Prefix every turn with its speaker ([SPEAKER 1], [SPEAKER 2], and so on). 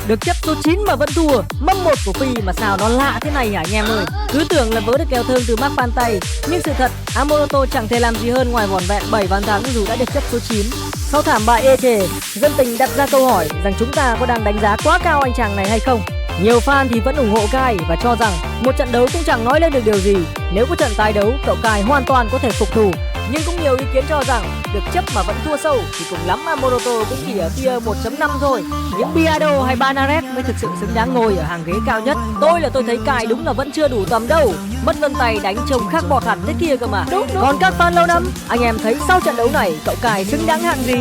[SPEAKER 1] Được chấp số 9 mà vẫn thua, mâm 1 của Phi mà sao nó lạ thế này hả anh em ơi. Cứ tưởng là vớ được kèo thơm từ Mark Pantay, nhưng sự thật Amoroto chẳng thể làm gì hơn ngoài vỏn vẹn 7 bàn thắng dù đã được chấp số 9. Sau thảm bại ê chề, dân tình đặt ra câu hỏi rằng chúng ta có đang đánh giá quá cao anh chàng này hay không. Nhiều fan thì vẫn ủng hộ Kai và cho rằng một trận đấu cũng chẳng nói lên được điều gì. Nếu có trận tái đấu, cậu Kai hoàn toàn có thể phục thù. Nhưng cũng nhiều ý kiến cho rằng được chấp mà vẫn thua sâu thì cùng lắm Amoroto cũng chỉ ở tier 1.5 thôi. Những Biado hay Banaret mới thực sự xứng đáng ngồi ở hàng ghế cao nhất. Tôi thấy Kai đúng là vẫn chưa đủ tầm đâu. Mất vân tay đánh trông khác bọt hẳn thế kia cơ mà. Còn các fan lâu năm, anh em thấy sau trận đấu này cậu Kai xứng đáng hạng gì?